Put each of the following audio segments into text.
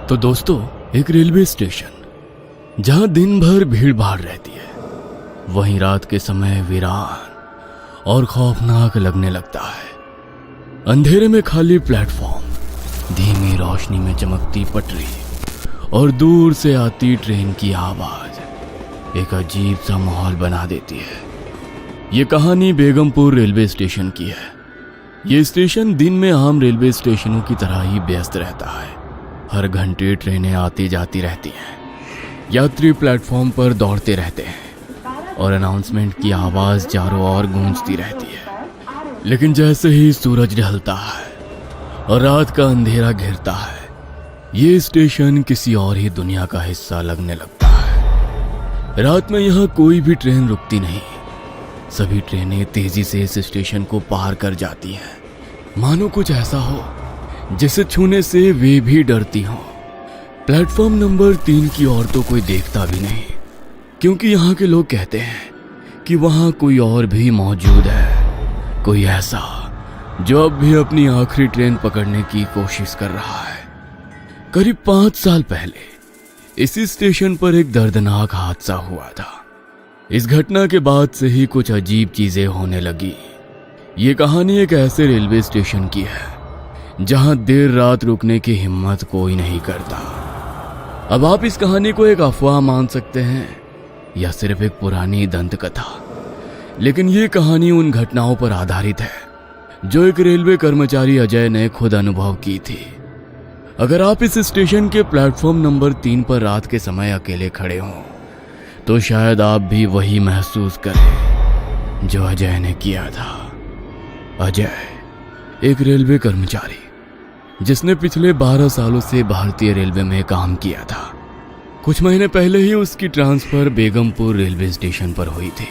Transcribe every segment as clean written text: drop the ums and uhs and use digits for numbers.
तो दोस्तों, एक रेलवे स्टेशन जहां दिन भर भीड़ भाड़ रहती है, वहीं रात के समय वीरान और खौफनाक लगने लगता है। अंधेरे में खाली प्लेटफॉर्म, धीमी रोशनी में चमकती पटरी और दूर से आती ट्रेन की आवाज एक अजीब सा माहौल बना देती है। ये कहानी बेगमपुर रेलवे स्टेशन की है। ये स्टेशन दिन में आम रेलवे स्टेशनों की तरह ही व्यस्त रहता है। हर घंटे ट्रेनें आती जाती रहती हैं, यात्री प्लेटफॉर्म पर दौड़ते रहते हैं और अनाउंसमेंट की आवाज़ चारों ओर गूंजती रहती है। लेकिन जैसे ही सूरज ढलता है और रात का अंधेरा घिरता है, ये स्टेशन किसी और ही दुनिया का हिस्सा लगने लगता है। रात में यहाँ कोई भी ट्रेन रुकती नहीं। सभी ट्रेनें तेजी से इस स्टेशन को पार कर जाती हैं, मानो कुछ ऐसा हो जिसे छूने से वे भी डरती हों। प्लेटफॉर्म नंबर 3 की ओर तो कोई देखता भी नहीं, क्योंकि यहाँ के लोग कहते हैं कि वहाँ कोई और भी मौजूद है, कोई ऐसा जो अब भी अपनी आखिरी ट्रेन पकड़ने की कोशिश कर रहा है। करीब 5 साल पहले इसी स्टेशन पर एक दर्दनाक हादसा हुआ था। इस घटना के बाद से ही कुछ अजीब चीजें होने लगी। ये कहानी एक ऐसे रेलवे स्टेशन की है जहां देर रात रुकने की हिम्मत कोई नहीं करता। अब आप इस कहानी को एक अफवाह मान सकते हैं या सिर्फ एक पुरानी दंत कथा, लेकिन ये कहानी उन घटनाओं पर आधारित है जो एक रेलवे कर्मचारी अजय ने खुद अनुभव की थी। अगर आप इस स्टेशन के प्लेटफॉर्म नंबर 3 पर रात के समय अकेले खड़े हों, तो शायद आप भी वही महसूस करें जो अजय ने किया था। अजय एक रेलवे कर्मचारी जिसने पिछले 12 सालों से भारतीय रेलवे में काम किया था। कुछ महीने पहले ही उसकी ट्रांसफर बेगमपुर रेलवे स्टेशन पर हुई थी।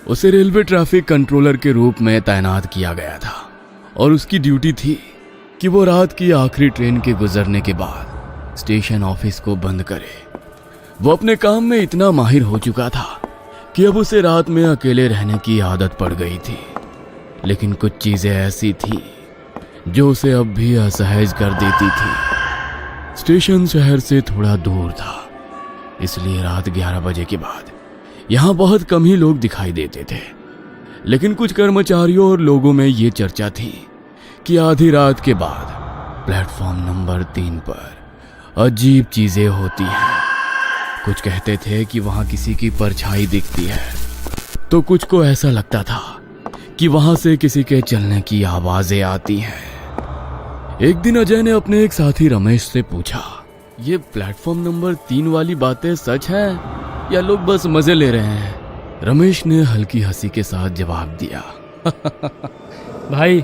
उसे रेलवे ट्रैफिक कंट्रोलर के रूप में तैनात किया गया था और उसकी ड्यूटी थी कि वो रात की आखिरी ट्रेन के गुजरने के बाद स्टेशन ऑफिस को बंद करे। वो अपने काम में इतना माहिर हो चुका था कि अब उसे रात में अकेले रहने की आदत पड़ गई थी। लेकिन कुछ चीजें ऐसी थी जो उसे अब भी असहज कर देती थी। स्टेशन शहर से थोड़ा दूर था, इसलिए रात 11 बजे के बाद यहाँ बहुत कम ही लोग दिखाई देते थे। लेकिन कुछ कर्मचारियों और लोगों में ये चर्चा थी कि आधी रात के बाद प्लेटफॉर्म नंबर 3 पर अजीब चीजें होती हैं। कुछ कहते थे कि वहां किसी की परछाई दिखती है, तो कुछ को ऐसा लगता था कि वहां से किसी के चलने की आवाजें आती हैं। एक दिन अजय ने अपने एक साथी रमेश से पूछा, ये प्लेटफॉर्म नंबर 3 वाली बातें सच है या लोग बस मजे ले रहे हैं? रमेश ने हल्की हंसी के साथ जवाब दिया, भाई,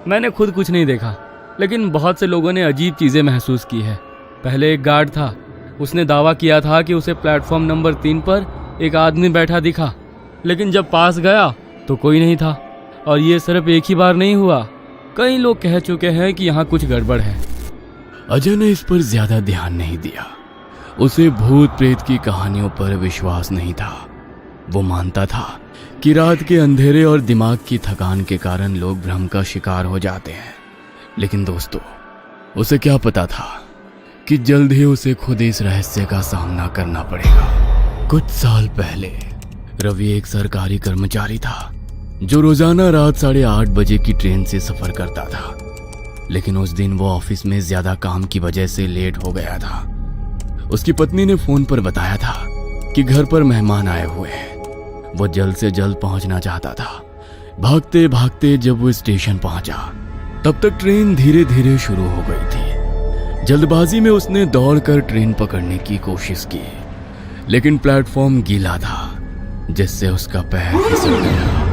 मैंने खुद कुछ नहीं देखा, लेकिन बहुत से लोगों ने अजीब चीजें महसूस की है। पहले एक गार्ड था, उसने दावा किया था कि उसे प्लेटफॉर्म नंबर 3 पर एक आदमी बैठा दिखा, लेकिन जब पास गया तो कोई नहीं था। और ये सिर्फ एक ही बार नहीं हुआ, कई लोग कह चुके हैं कि यहाँ कुछ गड़बड़ है। अजय ने इस पर ज्यादा ध्यान नहीं दिया। उसे भूत प्रेत की कहानियों पर विश्वास नहीं था। वो मानता था कि रात के अंधेरे और दिमाग की थकान के कारण लोग भ्रम का शिकार हो जाते हैं। लेकिन दोस्तों, उसे क्या पता था कि जल्द ही उसे खुद इस रहस्य का सामना करना पड़ेगा। कुछ साल पहले रवि एक सरकारी कर्मचारी था जो रोजाना रात 8:30 बजे की ट्रेन से सफर करता था। लेकिन उस दिन वो ऑफिस में ज्यादा काम की वजह से लेट हो गया था। उसकी पत्नी ने फोन पर बताया था कि घर पर मेहमान आए हुए हैं। वो जल्द से जल्द पहुंचना चाहता था। भागते भागते जब वो स्टेशन पहुंचा, तब तक ट्रेन धीरे धीरे शुरू हो गई थी। जल्दबाजी में उसने दौड़कर ट्रेन पकड़ने की कोशिश की, लेकिन प्लेटफॉर्म गीला था, जिससे उसका पैर फिसल गया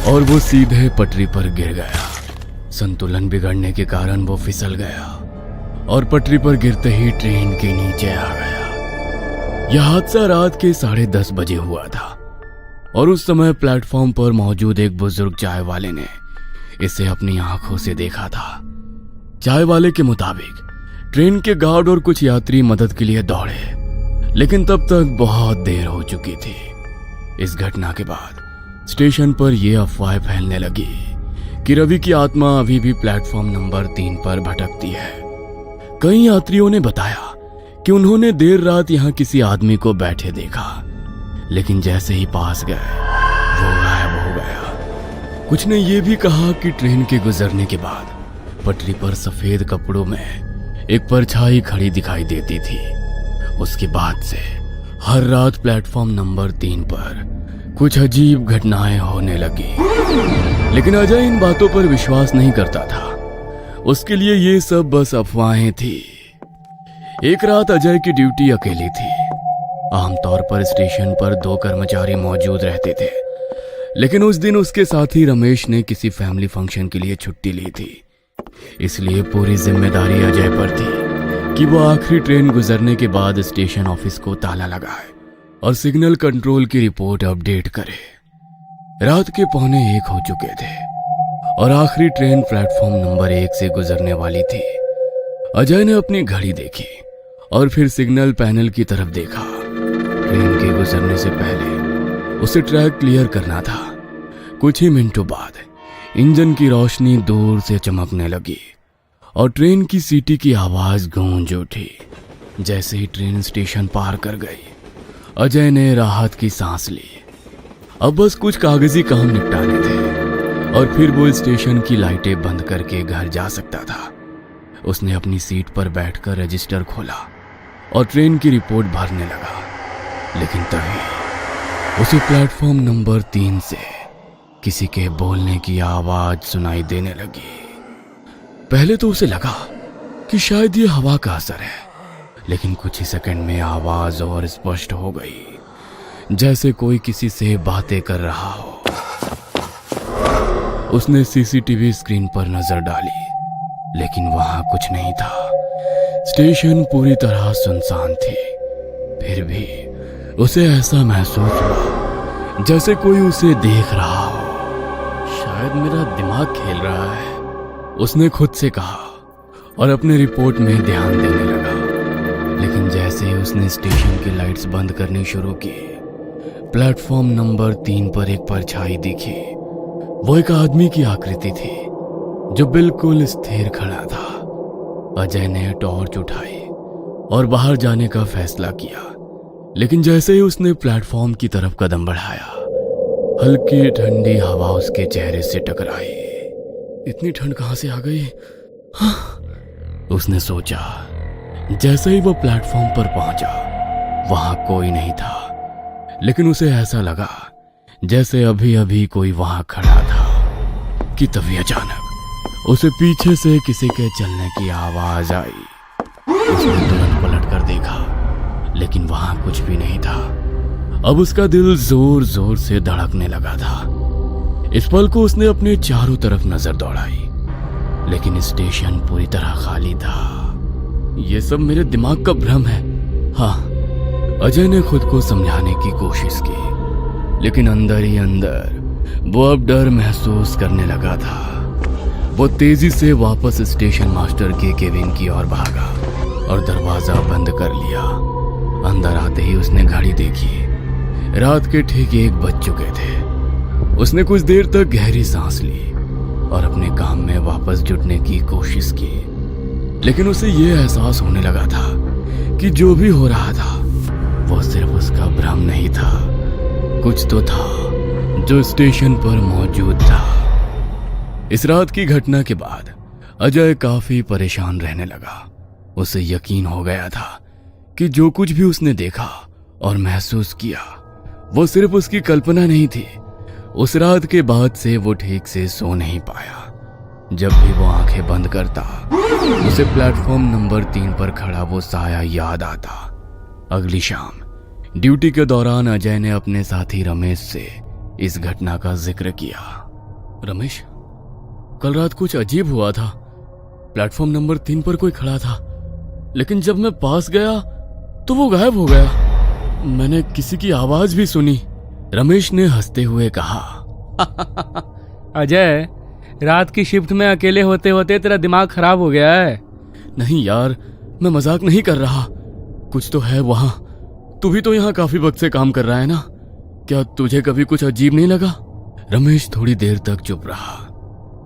और वो सीधे पटरी पर गिर गया। संतुलन बिगड़ने के कारण वो फिसल गया और पटरी पर गिरते ही ट्रेन के नीचे आ गया। यह हादसा रात के 10:30 बजे हुआ था और उस समय प्लेटफॉर्म पर मौजूद एक बुजुर्ग चाय वाले ने इसे अपनी आंखों से देखा था। चाय वाले के मुताबिक ट्रेन के गार्ड और कुछ यात्री मदद के लिए दौड़े, लेकिन तब तक बहुत देर हो चुकी थी। इस घटना के बाद स्टेशन पर यह अफवाह फैलने लगी कि रवि की आत्मा अभी भी प्लेटफॉर्म नंबर 3 पर भटकती है। कई यात्रियों ने बताया कि उन्होंने देर रात यहां किसी आदमी को बैठे देखा, लेकिन जैसे ही पास गए वो गायब हो गया। कुछ ने यह भी कहा कि ट्रेन के गुजरने के बाद पटरी पर सफेद कपड़ों में एक परछाई खड़ी दिखाई देती थी। उसके बाद से हर रात प्लेटफॉर्म नंबर 3 पर कुछ अजीब घटनाएं होने लगी, लेकिन अजय इन बातों पर विश्वास नहीं करता था। उसके लिए ये सब बस अफवाहें थी। एक रात अजय की ड्यूटी अकेली थी। आमतौर पर स्टेशन पर 2 कर्मचारी मौजूद रहते थे, लेकिन उस दिन उसके साथी रमेश ने किसी फैमिली फंक्शन के लिए छुट्टी ली थी। इसलिए पूरी जिम्मेदारी अजय पर थी कि वो आखिरी ट्रेन गुजरने के बाद स्टेशन ऑफिस को ताला लगाए और सिग्नल कंट्रोल की रिपोर्ट अपडेट करे। रात के 1:45 हो चुके थे और आखिरी ट्रेन प्लेटफॉर्म नंबर 1 से गुजरने वाली थी। अजय ने अपनी घड़ी देखी और फिर सिग्नल पैनल की तरफ देखा। ट्रेन के गुजरने से पहले उसे ट्रैक क्लियर करना था। कुछ ही मिनटों बाद इंजन की रोशनी दूर से चमकने लगी और ट्रेन की सीटी की आवाज गूंज उठी। जैसे ही ट्रेन स्टेशन पार कर गई, अजय ने राहत की सांस ली। अब बस कुछ कागजी काम निपटाने थे और फिर वो स्टेशन की लाइटें बंद करके घर जा सकता था। उसने अपनी सीट पर बैठकर रजिस्टर खोला और ट्रेन की रिपोर्ट भरने लगा, लेकिन तभी उसे प्लेटफॉर्म नंबर 3 से किसी के बोलने की आवाज सुनाई देने लगी। पहले तो उसे लगा कि शायद ये हवा का असर है, लेकिन कुछ ही सेकंड में आवाज और स्पष्ट हो गई, जैसे कोई किसी से बातें कर रहा हो। उसने सीसीटीवी स्क्रीन पर नजर डाली, लेकिन वहां कुछ नहीं था। स्टेशन पूरी तरह सुनसान थी। फिर भी उसे ऐसा महसूस हुआ जैसे कोई उसे देख रहा हो। शायद मेरा दिमाग खेल रहा है, उसने खुद से कहा और अपने रिपोर्ट में ध्यान देने लगा। लेकिन जैसे ही उसने स्टेशन की लाइट्स बंद करनी शुरू की, प्लेटफॉर्म नंबर 3 पर एक परछाई दिखी। वो एक आदमी की आकृति थी जो बिल्कुल स्थिर खड़ा था। अजय ने टॉर्च उठाई और बाहर जाने का फैसला किया, लेकिन जैसे ही उसने प्लेटफॉर्म की तरफ कदम बढ़ाया, हल्की ठंडी हवा उसके चेहरे से टकराई। इतनी ठंड कहां से आ गई? उसने सोचा। जैसे ही वो प्लेटफॉर्म पर पहुंचा, वहां कोई नहीं था, लेकिन उसे ऐसा लगा जैसे अभी अभी कोई वहां खड़ा था कि तभी अचानक उसे पीछे से किसी के चलने की आवाज आई। उसने तुरंत पलट कर देखा, लेकिन वहां कुछ भी नहीं था। अब उसका दिल जोर जोर से धड़कने लगा था। इस पल को उसने अपने चारों तरफ नजर दौड़ाई, लेकिन स्टेशन पूरी तरह खाली था। यह सब मेरे दिमाग का भ्रम है। हाँ, अजय ने खुद को समझाने की कोशिश की, लेकिन अंदर ही अंदर वो अब डर महसूस करने लगा था। वो तेजी से वापस स्टेशन मास्टर के केबिन की ओर भागा और दरवाजा बंद कर लिया। अंदर आते ही उसने घड़ी देखी। रात के ठीक 1 बज चुके थे। उसने कुछ देर तक गहरी सांस ली और अपने काम में वापस जुटने की कोशिश की, लेकिन उसे यह एहसास होने लगा था कि जो भी हो रहा था वो सिर्फ उसका भ्रम नहीं था। कुछ तो था जो स्टेशन पर मौजूद था। इस रात की घटना के बाद अजय काफी परेशान रहने लगा। उसे यकीन हो गया था कि जो कुछ भी उसने देखा और महसूस किया वो सिर्फ उसकी कल्पना नहीं थी। उस रात के बाद से वो ठीक से सो नहीं पाया। जब भी वो आंखें बंद करता, उसे प्लेटफॉर्म नंबर 3 पर खड़ा वो साया याद आता। अगली शाम ड्यूटी के दौरान अजय ने अपने साथी रमेश से इस घटना का जिक्र किया। रमेश, कल रात कुछ अजीब हुआ था। प्लेटफॉर्म नंबर 3 पर कोई खड़ा था, लेकिन जब मैं पास गया तो वो गायब हो गया। मैंने किसी की आवाज भी सुनी। रमेश ने हंसते हुए कहा। अजय, रात की शिफ्ट में अकेले होते होते तेरा दिमाग खराब हो गया है। नहीं यार, मैं मजाक नहीं कर रहा। कुछ तो है वहां। तू भी तो यहाँ काफी वक्त से काम कर रहा है ना? क्या तुझे कभी कुछ अजीब नहीं लगा? रमेश थोड़ी देर तक चुप रहा,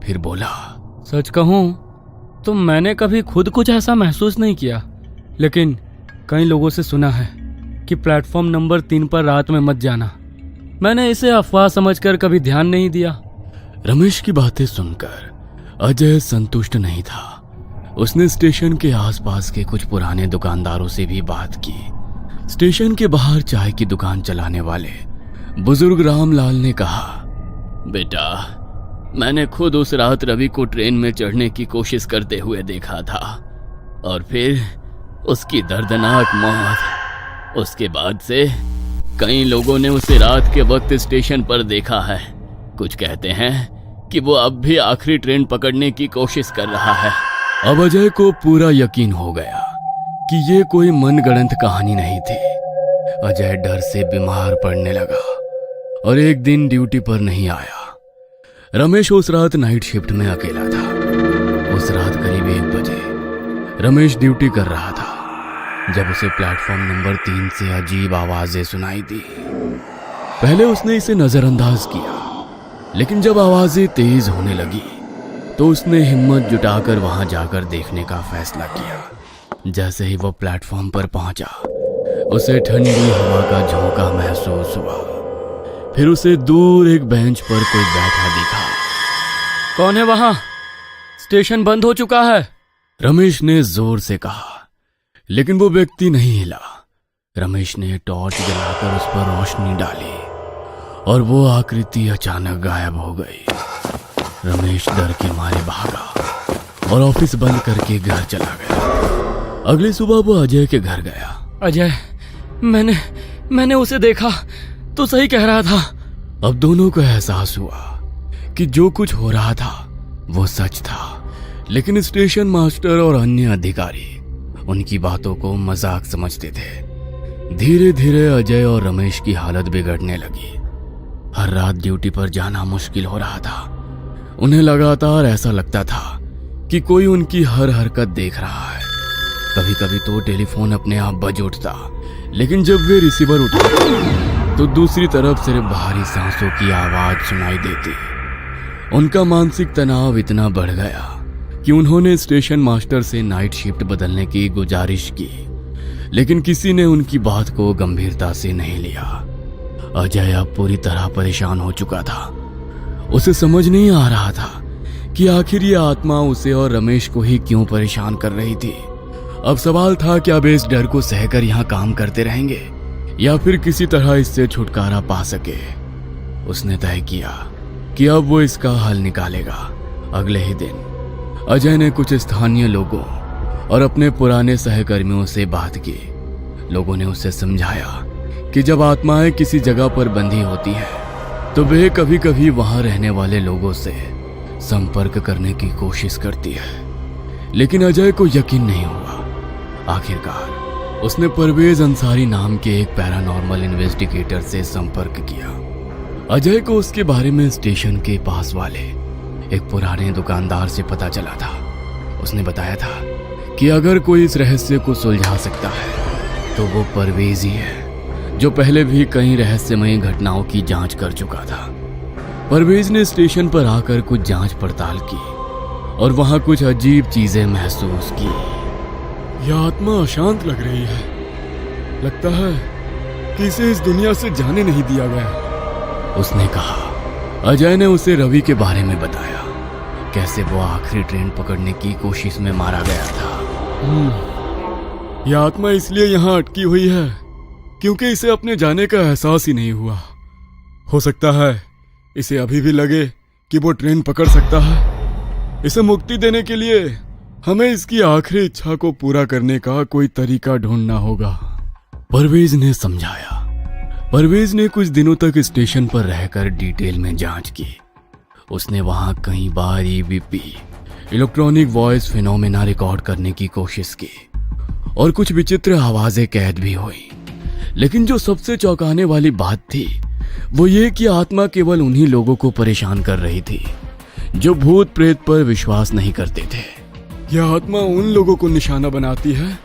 फिर बोला। सच कहूं तो मैंने कभी खुद कुछ ऐसा महसूस नहीं किया, लेकिन कई लोगों से सुना है कि प्लेटफॉर्म नंबर 3 पर रात में मत जाना। मैंने इसे अफवाह समझकर कभी ध्यान नहीं दिया। रमेश की बातें सुनकर अजय संतुष्ट नहीं था। उसने स्टेशन के आसपास के कुछ पुराने दुकानदारों से भी बात की। स्टेशन के बाहर चाय की दुकान चलाने वाले बुजुर्ग रामलाल ने कहा, बेटा, मैंने खुद उस रात रवि को ट्रेन में चढ़ने की कोशिश करते हुए देखा था और फिर उसकी दर्दनाक मौत। उसके बाद से कई लोगों ने उसे रात के वक्त स्टेशन पर देखा है। कुछ कहते हैं कि वो अब भी आखिरी ट्रेन पकड़ने की कोशिश कर रहा है। अब अजय को पूरा यकीन हो गया कि ये कोई मनगढ़ंत कहानी नहीं थी। अजय डर से बीमार पड़ने लगा और एक दिन ड्यूटी पर नहीं आया। रमेश उस रात नाइट शिफ्ट में अकेला था। उस रात करीब 1 बजे रमेश ड्यूटी कर रहा था जब उसे प्लेटफॉर्म नंबर 3 से अजीब आवाजें सुनाई दी। पहले उसने इसे नजरअंदाज किया, लेकिन जब आवाजें तेज होने लगी तो उसने हिम्मत जुटाकर वहां जाकर देखने का फैसला किया। जैसे ही वो प्लेटफॉर्म पर पहुंचा, उसे ठंडी हवा का झोंका महसूस हुआ। फिर उसे दूर एक बेंच पर कोई बैठा दिखा। कौन है वहां? स्टेशन बंद हो चुका है, रमेश ने जोर से कहा, लेकिन वो व्यक्ति नहीं हिला। रमेश ने टॉर्च जलाकर उस पर रोशनी डाली और वो आकृति अचानक गायब हो गई। रमेश डर के मारे भागा और ऑफिस बंद करके घर चला गया। अगली सुबह वो अजय के घर गया। अजय, मैंने उसे देखा तो सही कह रहा था। अब दोनों को एहसास हुआ कि जो कुछ हो रहा था वो सच था, लेकिन स्टेशन मास्टर और अन्य अधिकारी उनकी बातों को मजाक समझते थे। धीरे धीरे अजय और रमेश की हालत बिगड़ने लगी। हर रात ड्यूटी पर जाना मुश्किल हो रहा था। उन्हें लगातार ऐसा लगता था कि कोई उनकी हर हरकत देख रहा है। कभी कभी तो टेलीफोन अपने आप बज उठता, लेकिन जब वे रिसीवर उठाते तो दूसरी तरफ सिर्फ भारी सांसों की आवाज सुनाई देती। उनका मानसिक तनाव इतना बढ़ गया कि उन्होंने स्टेशन मास्टर से नाइट शिफ्ट बदलने की गुजारिश की, लेकिन किसी ने उनकी बात को गंभीरता से नहीं लिया। अजय अब पूरी तरह परेशान हो चुका था। उसे समझ नहीं आ रहा था कि आखिर ये आत्मा उसे और रमेश को ही क्यों परेशान कर रही थी। अब सवाल था कि अब इस डर को सहकर यहाँ काम करते रहेंगे या फिर किसी तरह इससे छुटकारा पा सके। उसने तय किया कि अब वो इसका हल निकालेगा। अगले ही दिन अजय ने कुछ स्थानीय लोगों और अपने पुराने सहकर्मियों से बात की। लोगों ने उसे समझाया कि जब आत्माएं किसी जगह पर बंधी होती हैं तो वे कभी कभी वहां रहने वाले लोगों से संपर्क करने की कोशिश करती है, लेकिन अजय को यकीन नहीं हुआ। आखिरकार उसने परवेज अंसारी नाम के एक पैरानॉर्मल इन्वेस्टिगेटर से संपर्क किया। अजय को उसके बारे में स्टेशन के पास वाले एक पुराने दुकानदार से पता चला था। उसने बताया था कि अगर कोई इस रहस्य को सुलझा सकता है तो वो परवेज ही है, जो पहले भी कई रहस्यमयी घटनाओं की जांच कर चुका था। परवेज ने स्टेशन पर आकर कुछ जांच पड़ताल की और वहां कुछ अजीब चीजें महसूस की। यह आत्मा अशांत लग रही है। लगता है कि इसे इस दुनिया से जाने नहीं दिया गया, उसने कहा। अजय ने उसे रवि के बारे में बताया, कैसे वो आखिरी ट्रेन पकड़ने की कोशिश में मारा गया था। यह आत्मा इसलिए यहाँ अटकी हुई है क्योंकि इसे अपने जाने का एहसास ही नहीं हुआ। हो सकता है इसे अभी भी लगे कि वो ट्रेन पकड़ सकता है। इसे मुक्ति देने के लिए हमें इसकी आखिरी इच्छा को पूरा करने का कोई तरीका ढूंढना होगा, परवेज ने समझाया। परवेज ने कुछ दिनों तक स्टेशन पर रहकर डिटेल में जांच की। उसने वहां कई बार EVP electronic voice phenomena record करने की कोशिश की और कुछ विचित्र आवाजें कैद भी हुई। लेकिन जो सबसे चौंकाने वाली बात थी वो ये कि आत्मा केवल उन्हीं लोगों को परेशान कर रही थी जो भूत प्रेत पर विश्वास नहीं करते थे। यह आत्मा उन लोगों को निशाना बनाती है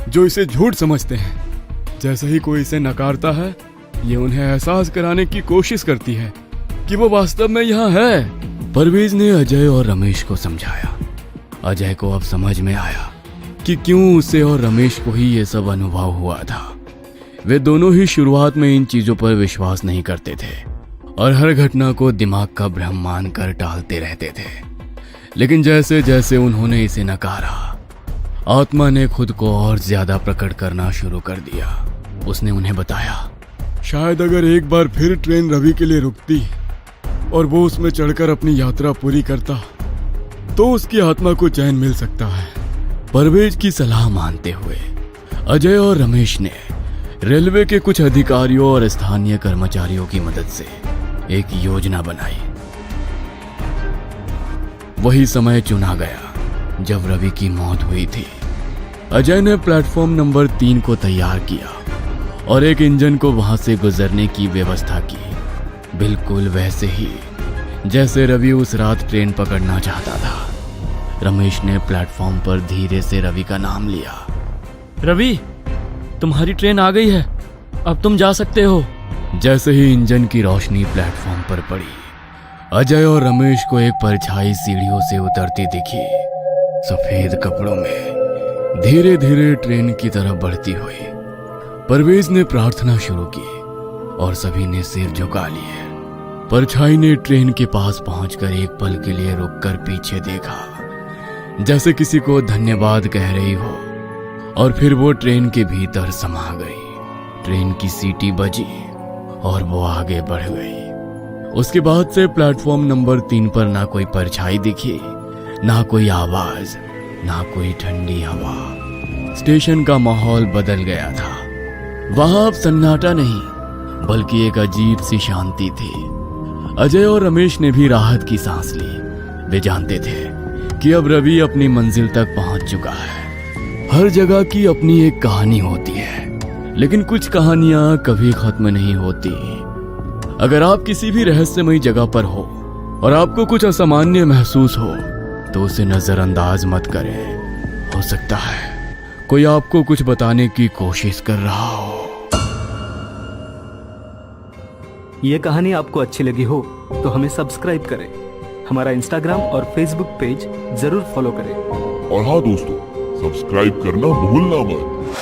जो इसे झूठ समझते हैं। जैसे ही कोई इसे नकारता है, ये उन्हें एहसास कराने की कोशिश करती है कि वो वास्तव में यहाँ है, परवेज ने अजय और रमेश को समझाया। अजय को अब समझ में आया कि क्यों उसे और रमेश को ही ये सब अनुभव हुआ था। वे दोनों ही शुरुआत में इन चीजों पर विश्वास नहीं करते थे और हर घटना को दिमाग का भ्रम मानकर टालते रहते थे। लेकिन जैसे जैसे उन्होंने इसे नकारा, आत्मा ने खुद को और ज्यादा प्रकट करना शुरू कर दिया। उसने उन्हें बताया, शायद अगर एक बार फिर ट्रेन रवि के लिए रुकती और वो उसमें चढ़कर अपनी यात्रा पूरी करता तो उसकी आत्मा को चैन मिल सकता है। परवेज की सलाह मानते हुए अजय और रमेश ने रेलवे के कुछ अधिकारियों और स्थानीय कर्मचारियों की मदद से एक योजना बनाई। वही समय चुना गया जब रवि की मौत हुई थी। अजय ने प्लेटफॉर्म नंबर 3 को तैयार किया और एक इंजन को वहां से गुजरने की व्यवस्था की, बिल्कुल वैसे ही जैसे रवि उस रात ट्रेन पकड़ना चाहता था। रमेश ने प्लेटफॉर्म पर धीरे से रवि का नाम लिया। रवि, तुम्हारी ट्रेन आ गई है, अब तुम जा सकते हो। जैसे ही इंजन की रोशनी प्लेटफॉर्म पर पड़ी, अजय और रमेश को एक परछाई सीढ़ियों से उतरती दिखी, सफेद कपड़ों में, धीरे धीरे ट्रेन की तरफ बढ़ती हुई। परवेज ने प्रार्थना शुरू की और सभी ने सिर झुका लिए। परछाई ने ट्रेन के पास पहुंचकर एक पल के लिए रुककर पीछे देखा, जैसे किसी को धन्यवाद कह रही हो, और फिर वो ट्रेन के भीतर समा गई। ट्रेन की सीटी बजी और वो आगे बढ़ गई। उसके बाद से प्लेटफॉर्म नंबर 3 पर ना कोई परछाई दिखी, ना कोई आवाज, ना कोई ठंडी हवा। स्टेशन का माहौल बदल गया था। वहां अब सन्नाटा नहीं, बल्कि एक अजीब सी शांति थी। अजय और रमेश ने भी राहत की सांस ली। वे जानते थे कि अब रवि अपनी मंजिल तक पहुंच चुका है। हर जगह की अपनी एक कहानी होती है, लेकिन कुछ कहानियां कभी खत्म नहीं होती। अगर आप किसी भी रहस्यमयी जगह पर हो और आपको कुछ असामान्य महसूस हो तो उसे नजरअंदाज मत करें। हो सकता है कोई आपको कुछ बताने की कोशिश कर रहा हो। ये कहानी आपको अच्छी लगी हो तो हमें सब्सक्राइब करें, हमारा इंस्टाग्राम और फेसबुक पेज जरूर फॉलो करें। और हाँ दोस्तों, सब्सक्राइब करना भूलना मत।